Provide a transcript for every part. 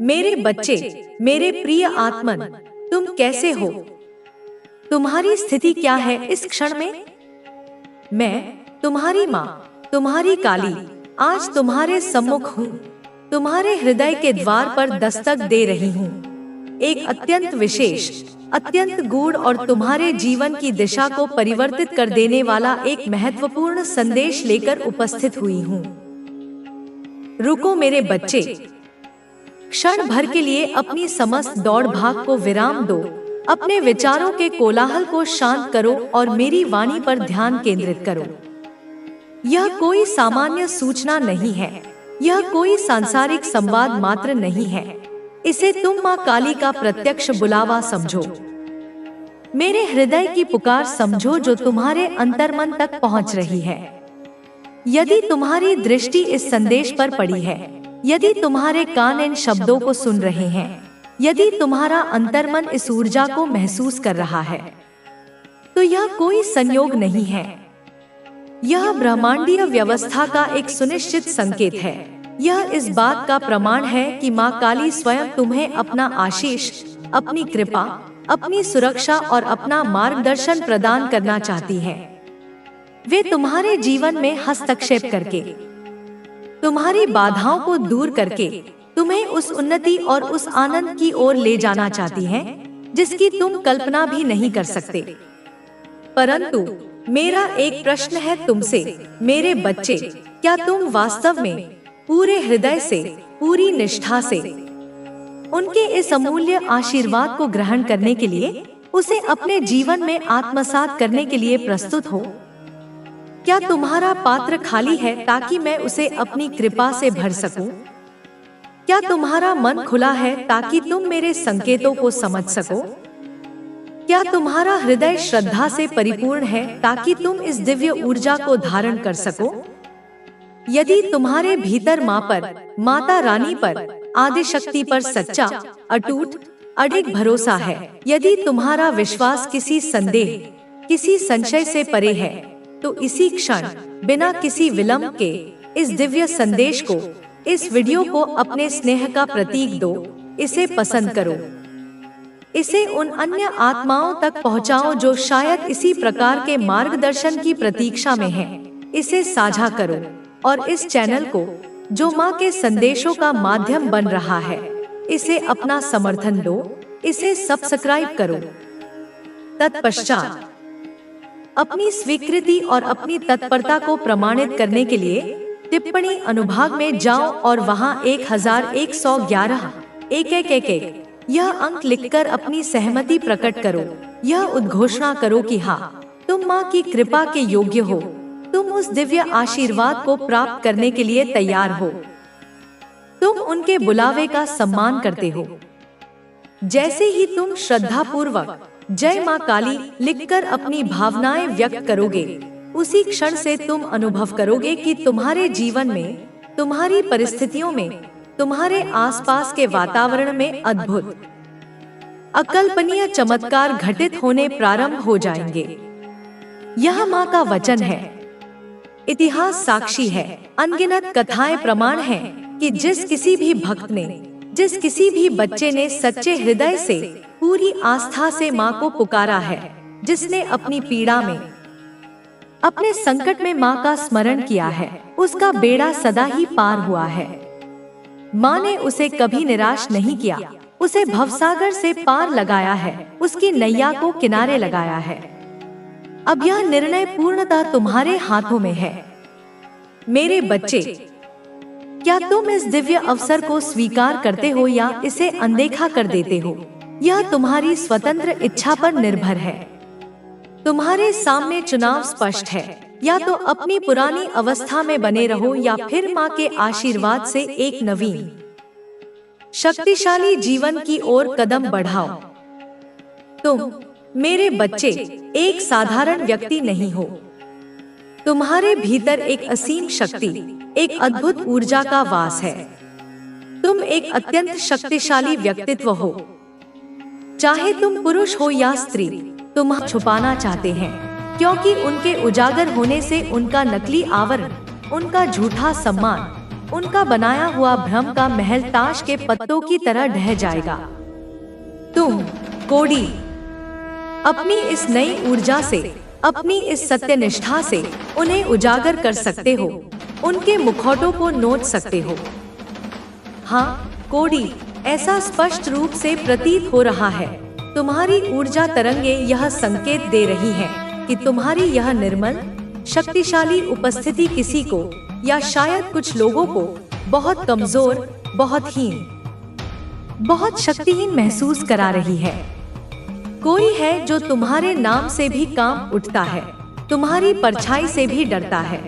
मेरे बच्चे, मेरे प्रिय आत्मन, तुम कैसे हो? तुम्हारी स्थिति क्या है इस क्षण में? मैं, तुम्हारी माँ, तुम्हारी काली, आज तुम्हारे सम्मुख हूँ। तुम्हारे हृदय के द्वार पर दस्तक दे रही हूँ। एक अत्यंत विशेष, अत्यंत गूढ़ और तुम्हारे जीवन की दिशा को परिवर्तित कर देने वाला एक महत्वपूर्ण संदेश लेकर उपस्थित हुई हूँ। रुको मेरे बच्चे, क्षण भर के लिए अपनी समस्त दौड़ भाग को विराम दो। अपने विचारों के कोलाहल को शांत करो और मेरी वाणी पर ध्यान केंद्रित करो। यह कोई सामान्य सूचना नहीं है, यह कोई सांसारिक संवाद मात्र नहीं है। इसे तुम माँ काली का प्रत्यक्ष बुलावा समझो। मेरे हृदय की पुकार समझो जो तुम्हारे अंतर्मन तक पहुँच रही है। यदि तुम्हारी दृष्टि इस संदेश पर पड़ी है, यदि तुम्हारे कान इन शब्दों को सुन रहे हैं, यदि तुम्हारा अंतर्मन इस ऊर्जा को महसूस कर रहा है, तो यह कोई संयोग नहीं है। यह ब्रह्मांडीय व्यवस्था का एक सुनिश्चित संकेत है। यह इस बात का प्रमाण है कि माँ काली स्वयं तुम्हें अपना आशीष, अपनी कृपा, अपनी सुरक्षा और अपना मार्गदर्शन प्रदान करना चाहती है। वे तुम्हारे जीवन में हस्तक्षेप करके, तुम्हारी बाधाओं को दूर करके तुम्हें उस उन्नति और उस आनंद की ओर ले जाना चाहती हैं, जिसकी तुम कल्पना भी नहीं कर सकते। परंतु मेरा एक प्रश्न है तुमसे, मेरे बच्चे, क्या तुम वास्तव में पूरे हृदय से, पूरी निष्ठा से उनके इस अमूल्य आशीर्वाद को ग्रहण करने के लिए, उसे अपने जीवन में आत्मसात करने के लिए प्रस्तुत हो? क्या तुम्हारा पात्र खाली है ताकि मैं उसे अपनी कृपा से भर सकूं? क्या तुम्हारा मन खुला है ताकि तुम मेरे संकेतों को समझ सको? क्या तुम्हारा हृदय श्रद्धा से परिपूर्ण है ताकि तुम इस दिव्य ऊर्जा को धारण कर सको? यदि तुम्हारे भीतर माँ पर, माता रानी पर, आदिशक्ति पर सच्चा, अटूट, अडिग भरोसा है, यदि तुम्हारा विश्वास किसी संदेह, किसी संशय से परे है, तो इसी क्षण, बिना किसी विलंब के, इस दिव्य संदेश को, इस वीडियो को अपने स्नेह का प्रतीक दो। इसे पसंद करो। इसे उन अन्य आत्माओं तक पहुंचाओ जो शायद इसी प्रकार के मार्गदर्शन की प्रतीक्षा में हैं। इसे साझा करो और इस चैनल को, जो माँ के संदेशों का माध्यम बन रहा है, इसे अपना समर्थन दो। इसे सब्सक्राइब करो। तत्पश्चात अपनी स्वीकृति और अपनी तत्परता को प्रमाणित करने के लिए टिप्पणी अनुभाग में जाओ और वहां 1111 111 यह अंक लिखकर अपनी सहमति प्रकट करो। यह उद्घोषणा करो कि हाँ, तुम माँ की कृपा के योग्य हो। तुम उस दिव्य आशीर्वाद को प्राप्त करने के लिए तैयार हो। तुम उनके बुलावे का सम्मान करते हो। जैसे ही तुम श्रद्धा पूर्वक जय माँ काली लिखकर अपनी भावनाएं व्यक्त करोगे, उसी क्षण से तुम अनुभव करोगे कि तुम्हारे जीवन में, तुम्हारी परिस्थितियों में, तुम्हारे आसपास के वातावरण में अद्भुत, अकल्पनीय चमत्कार घटित होने प्रारंभ हो जाएंगे। यह माँ का वचन है। इतिहास साक्षी है। अनगिनत कथाएं प्रमाण हैं कि जिस किसी भी भक्त ने, जिस किसी भी बच्चे ने सच्चे हृदय से, पूरी आस्था से माँ को पुकारा है, जिसने अपनी पीड़ा में, अपने संकट में माँ का स्मरण किया है, उसका बेड़ा सदा ही पार हुआ है। माँ ने उसे कभी निराश नहीं किया, उसे भवसागर से पार लगाया है, उसकी नैया को किनारे लगाया है। अब यह निर्णय पूर्णतः तुम्हारे हाथों में है। मेरे बच्चे, क्या तुम इस दिव्य अवसर को स्वीकार करते हो या इसे अनदेखा कर देते हो? यह तुम्हारी स्वतंत्र इच्छा पर निर्भर है। तुम्हारे सामने चुनाव स्पष्ट है। या तो अपनी पुरानी अवस्था में बने रहो या फिर माँ के आशीर्वाद से एक नवीन, शक्तिशाली जीवन की ओर कदम बढ़ाओ। तुम, मेरे बच्चे, एक साधारण व्यक्ति नहीं हो। तुम्हारे भीतर एक असीम शक्ति, एक अद्भुत ऊर्जा का वास है। तुम एक अत्यंत शक्तिशाली व्यक्तित्व हो। चाहे तुम पुरुष हो या स्त्री, तुम छुपाना चाहते हैं, क्योंकि उनके उजागर होने से उनका नकली आवरण, उनका झूठा सम्मान, उनका बनाया हुआ भ्रम का महल ताश के पत्तों की तरह ढह जाएगा। तुम कोड़ी अपनी इस नई ऊर्जा से, अपनी इस सत्यनिष्ठा से उन्हें उजागर कर सकते हो, उनके मुखौटों को नोच सकते हो। हाँ कोड़ी, ऐसा स्पष्ट रूप से प्रतीत हो रहा है। तुम्हारी ऊर्जा तरंगे यह संकेत दे रही हैं कि तुम्हारी यह निर्मल शक्तिशाली उपस्थिति किसी को, या शायद कुछ लोगों को, बहुत कमजोर, बहुत हीन, बहुत शक्तिहीन महसूस करा रही है। कोई है जो तुम्हारे नाम से भी कांप उठता है, तुम्हारी परछाई से भी डरता है।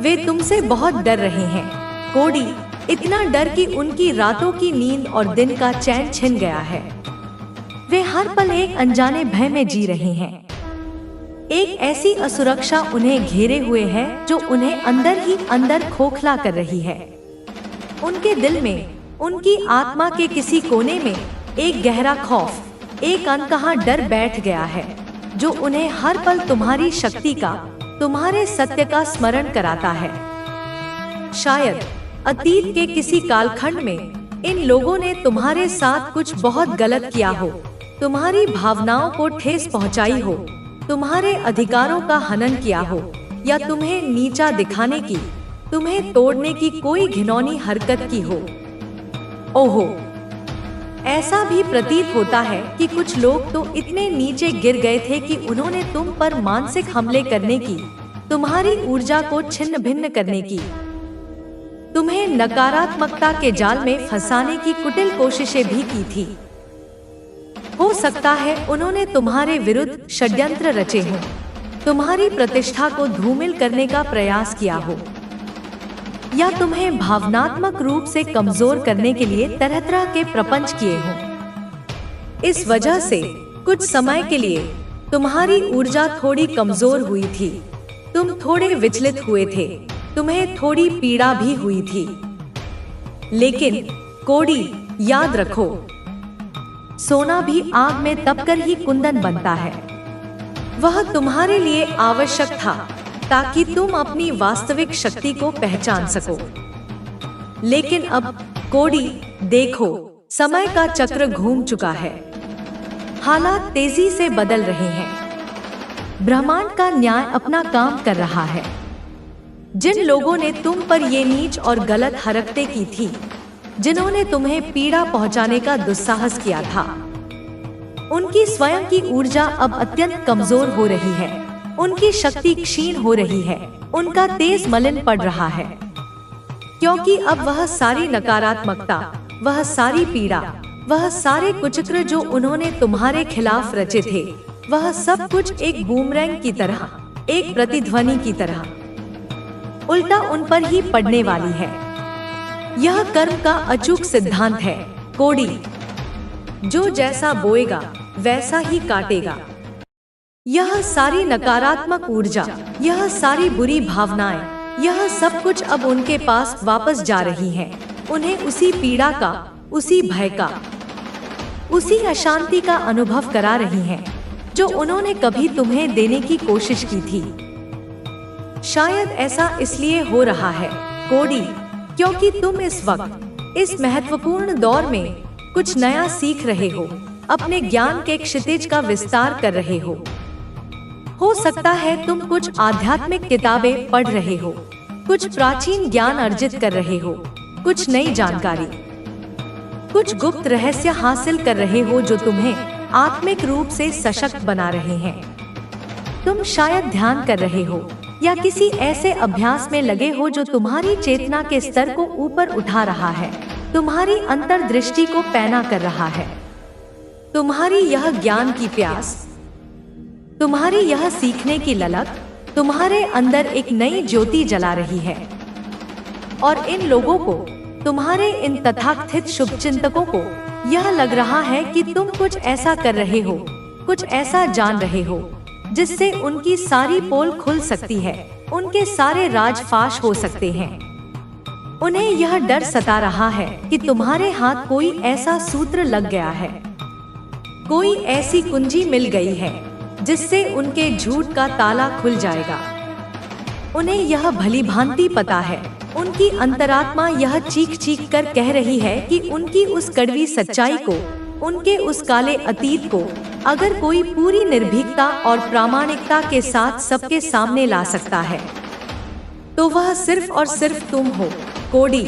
वे तुमसे बहुत डर रहे हैं कोड़ी, इतना डर कि उनकी रातों की नींद और दिन का चैन छिन गया है। वे हर पल एक अनजाने भय में जी रहे हैं। एक ऐसी असुरक्षा उन्हें घेरे हुए है जो उन्हें अंदर ही अंदर खोखला कर रही है। उनके दिल में, उनकी आत्मा के किसी कोने में एक गहरा खौफ, एक अनकहा डर बैठ गया है जो उन्हें हर पल तुम्हारी शक्ति का, तुम्हारे सत्य का स्मरण कराता है। शायद अतीत के किसी कालखंड में इन लोगों ने तुम्हारे साथ कुछ बहुत गलत किया हो, तुम्हारी भावनाओं को ठेस पहुंचाई हो, तुम्हारे अधिकारों का हनन किया हो, या तुम्हें नीचा दिखाने की, तुम्हें तोड़ने की कोई घिनौनी हरकत की हो। ओहो, ऐसा भी प्रतीत होता है कि कुछ लोग तो इतने नीचे गिर गए थे कि उन्होंने तुम पर मानसिक हमले करने की, तुम्हारी ऊर्जा को छिन्न भिन्न करने की, तुम्हें नकारात्मकता के जाल में फंसाने की कुटिल कोशिशें भी की थी। हो सकता है उन्होंने तुम्हारे विरुद्ध षड्यंत्र रचे हों, तुम्हारी प्रतिष्ठा को धूमिल करने का प्रयास किया हो, या तुम्हें भावनात्मक रूप से कमजोर करने के लिए तरह तरह के प्रपंच किए हों। इस वजह से कुछ समय के लिए तुम्हारी ऊर्जा थोड़ी कमजोर हुई थी, तुम थोड़े विचलित हुए थे, तुम्हें थोड़ी पीड़ा भी हुई थी। लेकिन कोड़ी, याद रखो, सोना भी आग में तपकर ही कुंदन बनता है। वह तुम्हारे लिए आवश्यक था ताकि तुम अपनी वास्तविक शक्ति को पहचान सको। लेकिन अब कोड़ी, देखो, समय का चक्र घूम चुका है, हालात तेजी से बदल रहे हैं, ब्रह्मांड का न्याय अपना काम कर रहा है। जिन लोगों ने तुम पर ये नीच और गलत हरकतें की थी, जिन्होंने तुम्हें पीड़ा पहुंचाने का दुस्साहस किया था, उनकी स्वयं की ऊर्जा अब अत्यंत कमजोर हो रही है, उनकी शक्ति क्षीण हो रही है, उनका तेज मलिन पड़ रहा है, क्योंकि अब वह सारी नकारात्मकता, वह सारी पीड़ा, वह सारे कुचक्र जो उन्होंने तुम्हारे खिलाफ रचे थे, वह सब कुछ एक बूमरैंग की तरह, एक प्रतिध्वनि की तरह उल्टा उन पर ही पड़ने वाली है। यह कर्म का अचूक सिद्धांत है कोड़ी, जो जैसा बोएगा वैसा ही काटेगा। यह सारी नकारात्मक ऊर्जा, यह सारी बुरी भावनाएं, यह सब कुछ अब उनके पास वापस जा रही है। उन्हें उसी पीड़ा का, उसी भय का, उसी अशांति का अनुभव करा रही हैं, जो उन्होंने कभी तुम्हें देने की कोशिश की थी। शायद ऐसा इसलिए हो रहा है कोड़ी, क्योंकि तुम इस वक्त, इस महत्वपूर्ण दौर में कुछ नया सीख रहे हो, अपने ज्ञान के क्षितिज का विस्तार कर रहे हो। सकता है तुम कुछ आध्यात्मिक किताबें पढ़ रहे हो, कुछ प्राचीन ज्ञान अर्जित कर रहे हो, कुछ नई जानकारी, कुछ गुप्त रहस्य हासिल कर रहे हो जो तुम्हें आत्मिक रूप से सशक्त बना रहे हैं। तुम शायद ध्यान कर रहे हो या किसी ऐसे अभ्यास में लगे हो जो तुम्हारी चेतना के स्तर को ऊपर उठा रहा है, तुम्हारी अंतर्दृष्टि को पैना कर रहा है। तुम्हारी यह ज्ञान की प्यास, तुम्हारी यह सीखने की ललक तुम्हारे अंदर एक नई ज्योति जला रही है। और इन लोगों को, तुम्हारे इन तथाकथित शुभचिंतकों को यह लग रहा है कि तुम कुछ ऐसा कर रहे हो, कुछ ऐसा जान रहे हो जिससे उनकी सारी पोल खुल सकती है, उनके सारे राज फाश हो सकते हैं। उन्हें यह डर सता रहा है कि तुम्हारे हाथ कोई ऐसा सूत्र लग गया है, कोई ऐसी कुंजी मिल गई है जिससे उनके झूठ का ताला खुल जाएगा। उन्हें यह भली भांति पता है उनकी अंतरात्मा यह चीख चीख कर कह रही है कि उनकी उस कड़वी सच्चाई को, उनके उस काले अतीत को अगर कोई पूरी निर्भीकता और प्रामाणिकता के साथ सबके सामने ला सकता है, तो वह सिर्फ और सिर्फ तुम हो, कोडी।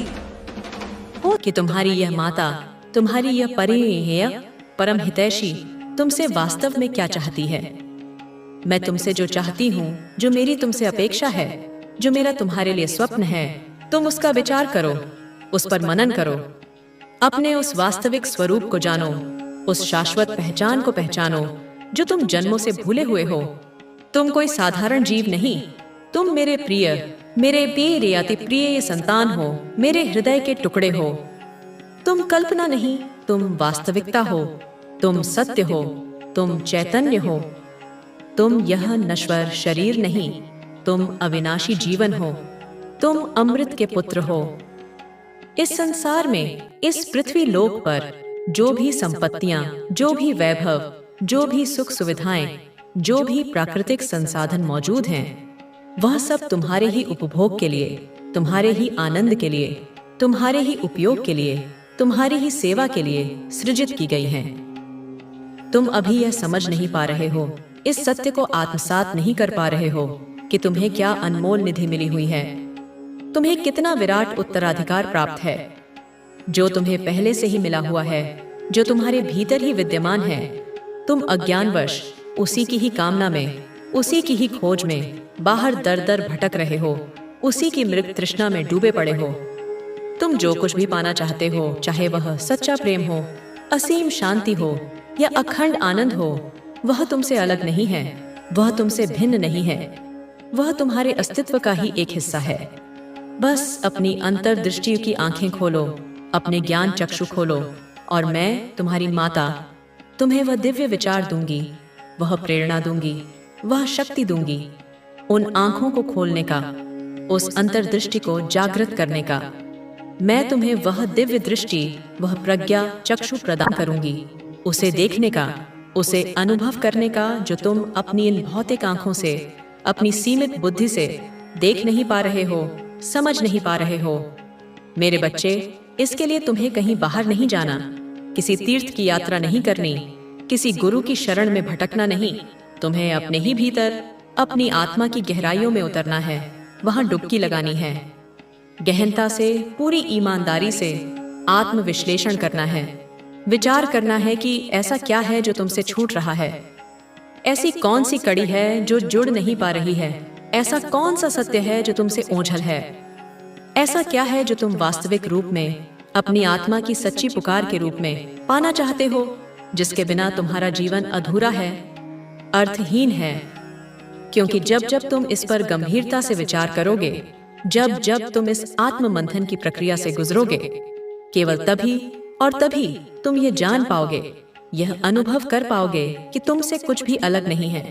कि तुम्हारी यह माता, तुम्हारी यह परिणेय परम हितैषी तुमसे वास्तव में क्या चाहती है। मैं तुमसे जो चाहती हूँ, जो मेरी तुमसे अपेक्षा है, जो मेरा तुम्हारे लिए स्वप्न है, तुम उसका विचार करो, उस पर मनन करो, अपने उस वास्तविक स्वरूप को जानो, उस शाश्वत पहचान को पहचानो जो तुम जन्मों से भूले हुए हो। तुम कोई साधारण जीव नहीं, तुम मेरे प्रिय, मेरे प्रिय अति प्रिय संतान हो, मेरे हृदय के टुकड़े हो। तुम कल्पना नहीं, तुम वास्तविकता हो, तुम सत्य हो, तुम चैतन्य हो। तुम यह नश्वर शरीर नहीं, तुम अविनाशी जीवन हो, तुम अमृत के पुत्र हो। इस संसार में, इस पृथ्वी लोक पर जो भी संपत्तियां, जो भी वैभव, जो भी सुख सुविधाएं, जो भी प्राकृतिक संसाधन मौजूद हैं, वह सब तुम्हारे ही उपभोग के लिए, तुम्हारे ही आनंद के लिए, तुम्हारे ही उपयोग के लिए, तुम्हारी ही सेवा के लिए सृजित की गई हैं। तुम अभी यह समझ नहीं पा रहे हो, इस सत्य को आत्मसात नहीं कर पा रहे हो कि तुम्हें क्या अनमोल निधि मिली हुई है, तुम्हें कितना विराट उत्तराधिकार प्राप्त है, जो तुम्हें पहले से ही मिला हुआ है, जो तुम्हारे भीतर ही विद्यमान है। तुम अज्ञानवश उसी की ही कामना में, उसी की ही खोज में बाहर दर दर भटक रहे हो, उसी की मृग तृष्णा में डूबे पड़े हो। तुम जो कुछ भी पाना चाहते हो, चाहे वह सच्चा प्रेम हो, असीम शांति हो या अखंड आनंद हो, वह तुमसे अलग नहीं है, वह तुमसे भिन्न नहीं है, वह तुम्हारे अस्तित्व का ही एक हिस्सा है। बस अपनी अंतर्दृष्टि की आंखें खोलो, अपने ज्ञान चक्षु खोलो, और मैं तुम्हारी माता तुम्हें वह दिव्य विचार दूंगी, वह प्रेरणा दूंगी, वह शक्ति दूंगी, उन आंखों को खोलने का, उस अंतर्दृष्टि को जागृत करने का। मैं तुम्हें वह दिव्य दृष्टि, वह प्रज्ञा चक्षु प्रदान करूंगी, उसे देखने का, उसे अनुभव करने का जो तुम अपनी इन भौतिक आंखों से, अपनी सीमित बुद्धि से देख नहीं पा रहे हो, समझ नहीं पा रहे हो। मेरे बच्चे, इसके लिए तुम्हें कहीं बाहर नहीं जाना, किसी तीर्थ की यात्रा नहीं करनी, किसी गुरु की शरण में भटकना नहीं। तुम्हें अपने ही भीतर, अपनी आत्मा की गहराइयों में उतरना है, वहां डुबकी लगानी है, गहनता से, पूरी ईमानदारी से आत्मविश्लेषण करना है, विचार करना है कि ऐसा क्या है जो तुमसे छूट रहा है, ऐसी कौन सी कड़ी है जो जुड़ नहीं पा रही है, ऐसा कौन सा सत्य है जो तुमसे ओझल है, ऐसा क्या है जो तुम वास्तविक रूप में अपनी आत्मा की सच्ची पुकार के रूप में पाना चाहते हो, जिसके बिना तुम्हारा जीवन अधूरा है, अर्थहीन है। क्योंकि जब जब तुम इस पर गंभीरता से विचार करोगे, जब जब तुम इस आत्म मंथन की प्रक्रिया से गुजरोगे, केवल तभी और तभी तुम ये जान पाओगे, यह अनुभव कर पाओगे कि तुमसे कुछ भी अलग नहीं है,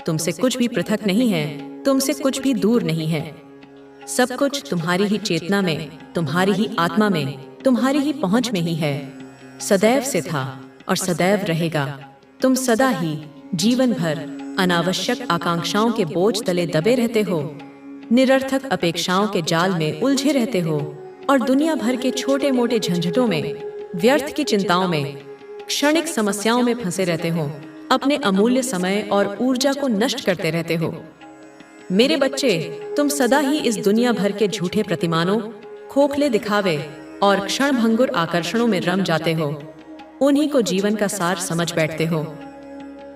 तुमसे कुछ भी पृथक नहीं है, तुमसे कुछ भी दूर नहीं है। सब कुछ तुम्हारी ही चेतना में, तुम्हारी ही आत्मा में, तुम्हारी ही पहुंच में ही है, सदैव से था और सदैव रहेगा। तुम सदा ही जीवन भर अनावश्यक आकांक्षाओं के बोझ तले दबे रहते हो, निरर्थक अपेक्षाओं के जाल में उलझे रहते हो और दुनिया भर के छोटे मोटे झंझटों में, व्यर्थ की चिंताओं में, क्षणिक समस्याओं में फंसे रहते हो, अपने अमूल्य समय और ऊर्जा को नष्ट करते रहते हो। मेरे बच्चे, तुम सदा ही इस दुनिया भर के झूठे प्रतिमानों, खोखले दिखावे और क्षणभंगुर आकर्षणों में रम जाते हो, उन्हीं को जीवन का सार समझ बैठते हो।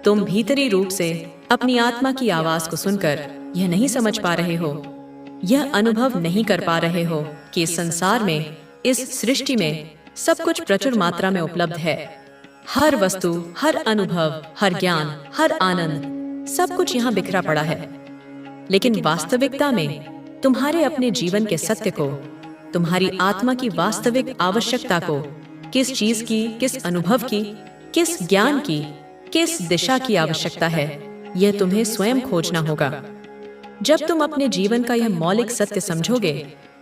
तुम भीतरी रूप से अपनी आत्मा की आवाज को सुनकर यह नहीं समझ पा रहे हो, यह अनुभव नहीं कर पा रहे हो कि इस संसार में, इस सृष्टि में सब कुछ प्रचुर मात्रा में उपलब्ध है। हर वस्तु, हर अनुभव, हर ज्ञान, हर आनंद, सब कुछ यहाँ बिखरा पड़ा है। लेकिन वास्तविकता में तुम्हारे अपने जीवन के सत्य को, तुम्हारी आत्मा की वास्तविक आवश्यकता को, किस चीज की, किस अनुभव की, किस ज्ञान की, किस दिशा की आवश्यकता है, यह तुम्हें स्वयं खोजना होगा। जब तुम अपने जीवन का यह मौलिक सत्य समझोगे,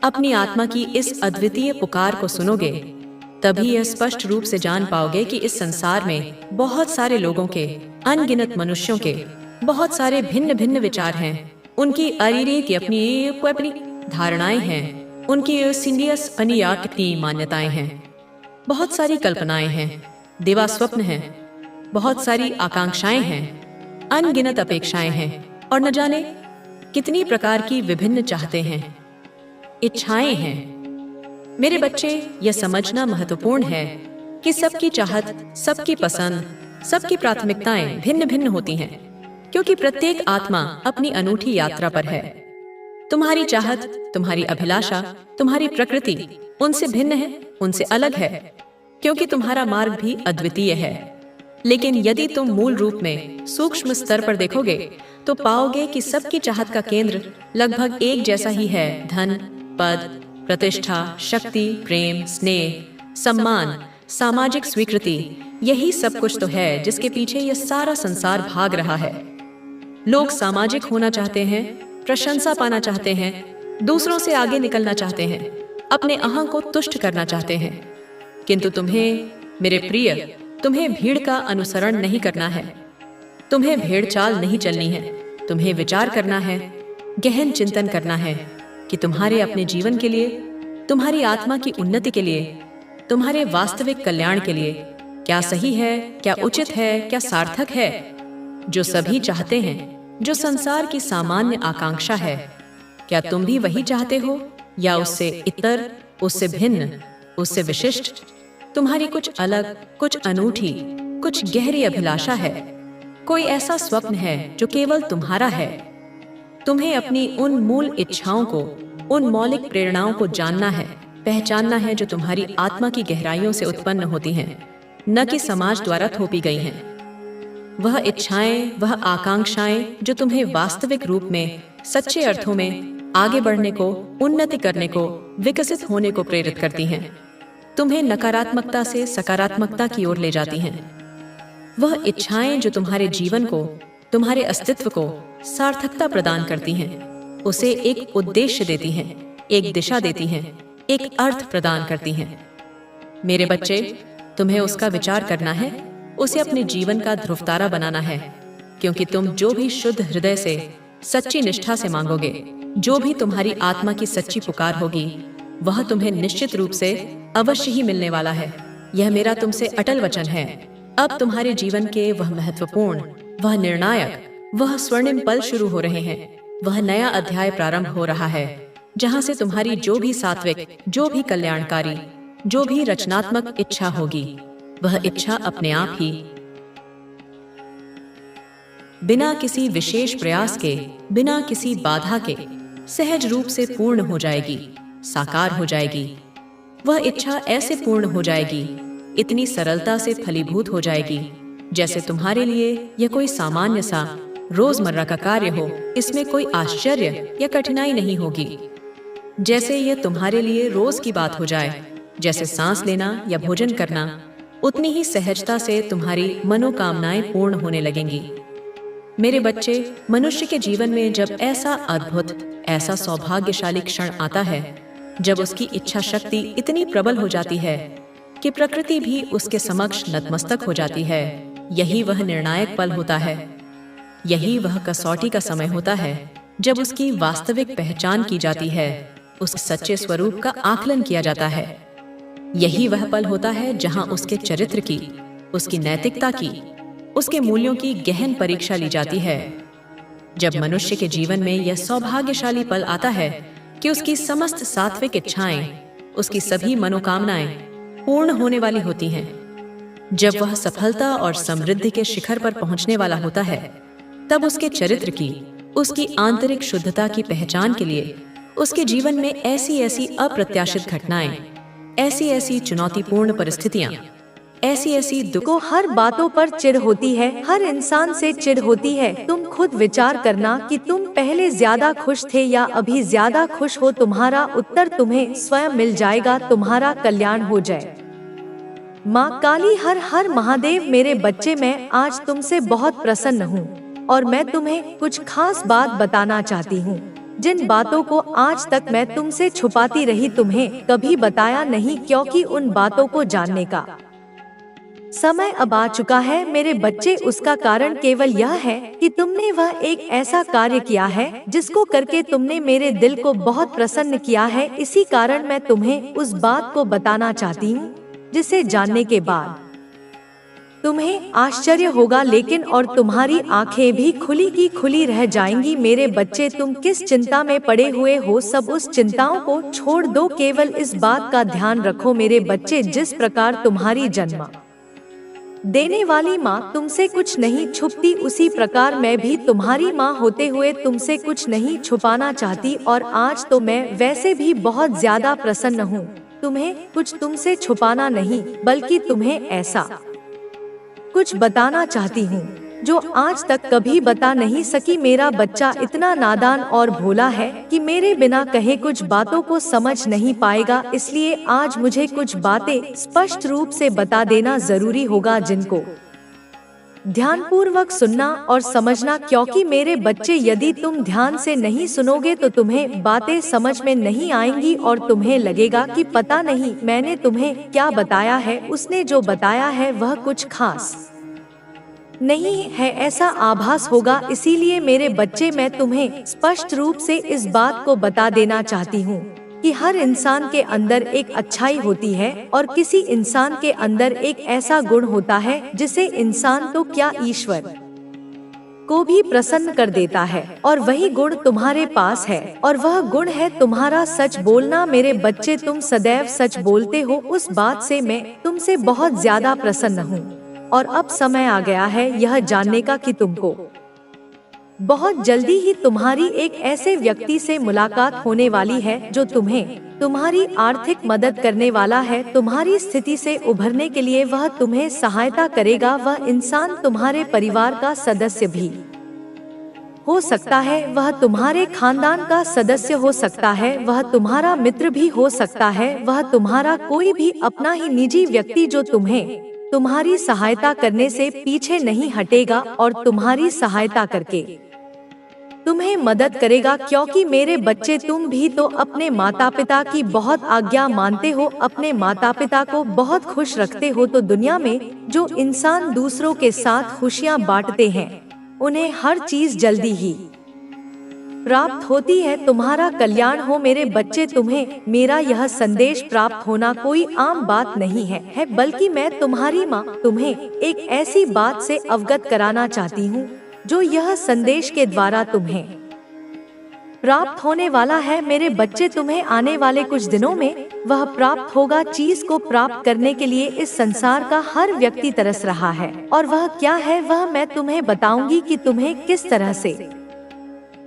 अपनी आत्मा की इस अद्वितीय पुकार को सुनोगे, तभी यह स्पष्ट रूप से जान पाओगे कि इस संसार में बहुत सारे लोगों के, अनगिनत मनुष्यों के बहुत सारे भिन्न भिन्न विचार हैं, उनकी अरीरे की अपनी धारणाएं हैं, उनकी यूसिनियस अनिया कितनी मान्यताएं हैं, बहुत सारी कल्पनाएं हैं, देवा स्वप्न हैं, बहुत सारी आकांक्षाएं हैं, अनगिनत अपेक्षाएं हैं और न जाने कितनी प्रकार की विभिन्न चाहते हैं, इच्छाएं हैं। मेरे बच्चे, यह समझना महत्वपूर्ण है कि सबकी चाहत, सबकी पसंद, सबकी प्राथमिकताएं भिन्न भिन्न होती हैं, क्योंकि प्रत्येक आत्मा अपनी अनूठी यात्रा पर है। तुम्हारी चाहत, तुम्हारी अभिलाषा, तुम्हारी प्रकृति उनसे भिन्न है, उनसे अलग है, क्योंकि तुम्हारा मार्ग भी अद्वितीय है। लेकिन यदि तुम मूल रूप में सूक्ष्म स्तर पर देखोगे तो पाओगे कि सबकी चाहत का केंद्र लगभग एक जैसा ही है। धन, पद, प्रतिष्ठा, शक्ति, प्रेम, स्नेह, सम्मान, सामाजिक स्वीकृति, यही सब कुछ तो है जिसके पीछे यह सारा संसार भाग रहा है। लोग सामाजिक होना चाहते हैं, प्रशंसा पाना चाहते हैं, दूसरों से आगे निकलना चाहते हैं, अपने अहं को तुष्ट करना चाहते हैं। किंतु तुम्हें, मेरे प्रिय, तुम्हें भीड़ का अनुसरण नहीं करना है, तुम्हें भेड़ चाल नहीं चलनी है। तुम्हें विचार करना है, गहन चिंतन करना है कि तुम्हारे अपने जीवन के लिए, तुम्हारी आत्मा की उन्नति के लिए, तुम्हारे वास्तविक कल्याण के लिए क्या सही है, क्या उचित है, क्या सार्थक है। जो सभी चाहते हैं, जो संसार की सामान्य आकांक्षा है, क्या तुम भी वही चाहते हो या उससे इतर, उससे भिन्न, उससे विशिष्ट? तुम्हारी कुछ अलग, कुछ अनूठी, कुछ गहरी अभिलाषा है, कोई ऐसा स्वप्न है जो केवल तुम्हारा है। तुम्हें अपनी उन मूल इच्छाओं को, उन मौलिक प्रेरणाओं को जानना है, पहचानना है जो तुम्हारी आत्मा की गहराइयों से उत्पन्न होती हैं, न कि समाज द्वारा थोपी गई हैं। वह इच्छाएं, वह आकांक्षाएं जो तुम्हें वास्तविक रूप में, सच्चे अर्थों में आगे बढ़ने को, उन्नति करने को, विकसित होने को प्रेरित करती हैं, तुम्हें नकारात्मकता से सकारात्मकता की ओर ले जाती हैं। वह इच्छाएं जो तुम्हारे जीवन को, तुम्हारे अस्तित्व को सार्थकता प्रदान करती हैं, उसे एक उद्देश्य देती हैं, एक दिशा देती हैं, एक अर्थ प्रदान करती हैं। मेरे बच्चे, तुम्हें उसका विचार करना है, उसे अपने जीवन का ध्रुवतारा बनाना है, क्योंकि तुम जो भी शुद्ध हृदय से, सच्ची निष्ठा से मांगोगे, जो भी तुम्हारी आत्मा की सच्ची पुकार होगी, वह तुम्हें निश्चित रूप से अवश्य ही मिलने वाला है। यह मेरा तुमसे अटल वचन है। अब तुम्हारे जीवन के वह महत्वपूर्ण, वह निर्णायक, वह स्वर्णिम पल शुरू हो रहे हैं। वह नया अध्याय प्रारंभ हो रहा है, जहां से तुम्हारी जो भी सात्विक, जो भी कल्याणकारी, जो भी रचनात्मक इच्छा होगी, वह इच्छा अपने आप ही, बिना किसी विशेष प्रयास के, बिना किसी बाधा के, सहज रूप से पूर्ण हो जाएगी, साकार हो जाएगी। वह इच्छा ऐसे पूर्ण हो जाएगी, इतनी सरलता से फलीभूत हो जाएगी, जैसे तुम्हारे लिए यह कोई सामान्य सा रोजमर्रा का कार्य हो। इसमें कोई आश्चर्य या कठिनाई नहीं होगी, जैसे यह तुम्हारे लिए रोज की बात हो जाए, जैसे सांस लेना या भोजन करना। उतनी ही सहजता से तुम्हारी मनोकामनाएं पूर्ण होने लगेंगी। मेरे बच्चे, मनुष्य के जीवन में जब ऐसा अद्भुत, ऐसा सौभाग्यशाली क्षण आता है, जब उसकी इच्छा शक्ति इतनी प्रबल हो जाती है कि प्रकृति भी उसके समक्ष नतमस्तक हो जाती है, यही वह निर्णायक पल होता है। यही वह कसौटी का समय होता है जब उसकी वास्तविक पहचान की जाती है, उसके सच्चे स्वरूप का आकलन किया जाता है। यही वह पल होता है जहां उसके चरित्र की, उसकी नैतिकता की, उसके मूल्यों की गहन परीक्षा ली जाती है। जब मनुष्य के जीवन में यह सौभाग्यशाली पल आता है कि उसकी समस्त सात्विक इच्छाएं, उसकी सभी मनोकामनाएं पूर्ण होने वाली होती हैं, जब वह सफलता और समृद्धि के शिखर पर पहुंचने वाला होता है, तब उसके चरित्र की, उसकी आंतरिक शुद्धता की पहचान के लिए उसके जीवन में ऐसी ऐसी अप्रत्याशित घटनाएं, ऐसी ऐसी चुनौतीपूर्ण परिस्थितियां, ऐसी ऐसी दुख को हर बातों पर चिढ़ होती है, हर इंसान से चिढ़ होती है। तुम खुद विचार करना कि तुम पहले ज्यादा खुश थे या अभी ज्यादा खुश हो। तुम्हारा उत्तर तुम्हें स्वयं मिल जाएगा। तुम्हारा कल्याण हो जाए। माँ काली हर हर महादेव। मेरे बच्चे, मैं आज तुमसे बहुत प्रसन्न हूँ और मैं तुम्हें कुछ खास बात बताना चाहती हूँ, जिन बातों को आज तक मैं तुमसे छुपाती रही, तुम्हें कभी बताया नहीं, क्योंकि उन बातों को जानने का समय अब आ चुका है मेरे बच्चे, उसका कारण केवल यह है कि तुमने वह एक ऐसा कार्य किया है जिसको करके तुमने मेरे दिल को बहुत प्रसन्न किया है। इसी कारण मैं तुम्हें उस बात को बताना चाहती हूँ जिसे जानने के बाद तुम्हें आश्चर्य होगा, लेकिन और तुम्हारी आंखें भी खुली की खुली रह जाएंगी। मेरे बच्चे, तुम किस चिंता में पड़े हुए हो, सब उस चिंताओं को छोड़ दो, केवल इस बात का ध्यान रखो मेरे बच्चे, जिस प्रकार तुम्हारी जन्म देने वाली माँ तुमसे कुछ नहीं छुपती, उसी प्रकार मैं भी तुम्हारी माँ होते हुए तुमसे कुछ नहीं छुपाना चाहती। और आज तो मैं वैसे भी बहुत ज्यादा प्रसन्न हूँ। तुम्हें कुछ तुमसे छुपाना नहीं, बल्कि तुम्हें ऐसा कुछ बताना चाहती हूँ जो आज तक कभी बता नहीं सकी। मेरा बच्चा इतना नादान और भोला है कि मेरे बिना कहे कुछ बातों को समझ नहीं पाएगा, इसलिए आज मुझे कुछ बातें स्पष्ट रूप से बता देना जरूरी होगा, जिनको ध्यानपूर्वक सुनना और समझना, क्योंकि मेरे बच्चे यदि तुम ध्यान से नहीं सुनोगे तो तुम्हें बातें समझ में नहीं आएंगी और तुम्हें लगेगा कि पता नहीं मैंने तुम्हें क्या बताया है, उसने जो बताया है वह कुछ खास नहीं है, ऐसा आभास होगा। इसीलिए मेरे बच्चे, मैं तुम्हें स्पष्ट रूप से इस बात को बता देना चाहती हूँ कि हर इंसान के अंदर एक अच्छाई होती है और किसी इंसान के अंदर एक ऐसा गुण होता है जिसे इंसान तो क्या ईश्वर को भी प्रसन्न कर देता है, और वही गुण तुम्हारे पास है, और वह गुण है तुम्हारा सच बोलना। मेरे बच्चे, तुम सदैव सच बोलते हो, उस बात से मैं तुमसे बहुत ज्यादा प्रसन्न हूँ। और अब समय आ गया है यह जानने का कि तुमको बहुत जल्दी ही तुम्हारी एक ऐसे व्यक्ति से मुलाकात होने वाली है जो तुम्हें तुम्हारी आर्थिक मदद करने वाला है। तुम्हारी स्थिति से उभरने के लिए वह तुम्हें सहायता करेगा। वह इंसान तुम्हारे परिवार का सदस्य भी हो सकता है, वह तुम्हारे खानदान का सदस्य हो सकता है, वह तुम्हारा मित्र भी हो सकता है, वह तुम्हारा कोई भी अपना ही निजी व्यक्ति जो तुम्हें तुम्हारी सहायता करने से पीछे नहीं हटेगा और तुम्हारी सहायता करके तुम्हें मदद करेगा। क्योंकि मेरे बच्चे, तुम भी तो अपने माता पिता की बहुत आज्ञा मानते हो, अपने माता पिता को बहुत खुश रखते हो। तो दुनिया में जो इंसान दूसरों के साथ खुशियाँ बांटते हैं उन्हें हर चीज जल्दी ही प्राप्त होती है। तुम्हारा कल्याण हो मेरे बच्चे। तुम्हें मेरा यह संदेश प्राप्त होना कोई आम बात नहीं है, बल्कि मैं तुम्हारी माँ तुम्हें एक ऐसी बात से अवगत कराना चाहती हूँ जो यह संदेश के द्वारा तुम्हें प्राप्त होने वाला है। मेरे बच्चे, तुम्हें आने वाले कुछ दिनों में वह प्राप्त होगा। चीज को प्राप्त करने के लिए इस संसार का हर व्यक्ति तरस रहा है, और वह क्या है वह मैं तुम्हें बताऊंगी कि तुम्हें किस तरह से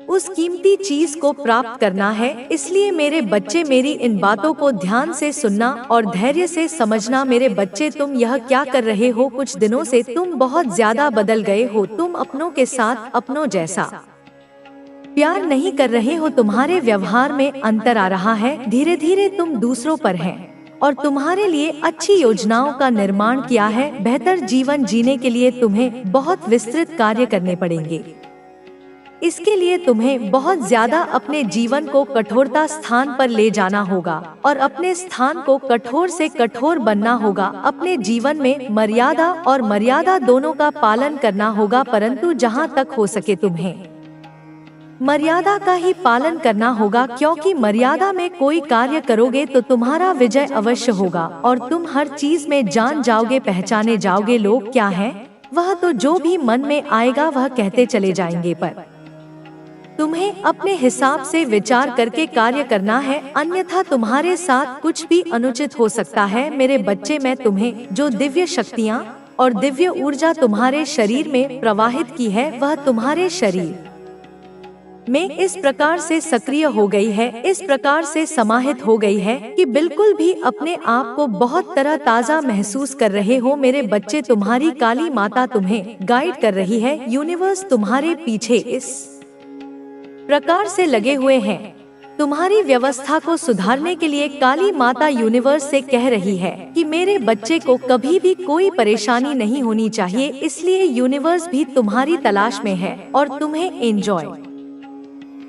उस कीमती चीज को प्राप्त करना है। इसलिए मेरे बच्चे, मेरी इन बातों को ध्यान से सुनना और धैर्य से समझना। मेरे बच्चे, तुम यह क्या कर रहे हो? कुछ दिनों से तुम बहुत ज्यादा बदल गए हो। तुम अपनों के साथ अपनों जैसा प्यार नहीं कर रहे हो। तुम्हारे व्यवहार में अंतर आ रहा है। धीरे धीरे तुम दूसरों पर हैं और तुम्हारे लिए अच्छी योजनाओं का निर्माण किया है। बेहतर जीवन जीने के लिए तुम्हें बहुत विस्तृत कार्य करने पड़ेंगे। इसके लिए तुम्हें बहुत ज्यादा अपने जीवन को कठोरता स्थान पर ले जाना होगा और अपने स्थान को कठोर से कठोर बनना होगा। अपने जीवन में मर्यादा और मर्यादा दोनों का पालन करना होगा, परंतु जहाँ तक हो सके तुम्हें मर्यादा का ही पालन करना होगा, क्योंकि मर्यादा में कोई कार्य करोगे तो तुम्हारा विजय अवश्य होगा और तुम हर चीज में जान जाओगे, पहचाने जाओगे। लोग क्या हैं, वह तो जो भी मन में आएगा वह कहते चले जाएंगे, पर तुम्हें अपने हिसाब से विचार करके कार्य करना है, अन्यथा तुम्हारे साथ कुछ भी अनुचित हो सकता है। मेरे बच्चे, मैं तुम्हें जो दिव्य शक्तियाँ और दिव्य ऊर्जा तुम्हारे शरीर में प्रवाहित की है वह तुम्हारे शरीर में इस प्रकार से सक्रिय हो गई है, इस प्रकार से समाहित हो गई है कि बिल्कुल भी अपने आप को बहुत तरह ताजा महसूस कर रहे हो। मेरे बच्चे, तुम्हारी काली माता तुम्हें गाइड कर रही है। यूनिवर्स तुम्हारे पीछे इस प्रकार से लगे हुए हैं। तुम्हारी व्यवस्था को सुधारने के लिए काली माता यूनिवर्स से कह रही है कि मेरे बच्चे को कभी भी कोई परेशानी नहीं होनी चाहिए। इसलिए यूनिवर्स भी तुम्हारी तलाश में है और तुम्हें एंजॉय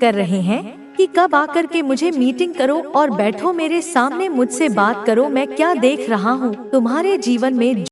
कर रहे हैं कि कब आकर के मुझे मीटिंग करो और बैठो मेरे सामने, मुझसे बात करो। मैं क्या देख रहा हूँ तुम्हारे जीवन में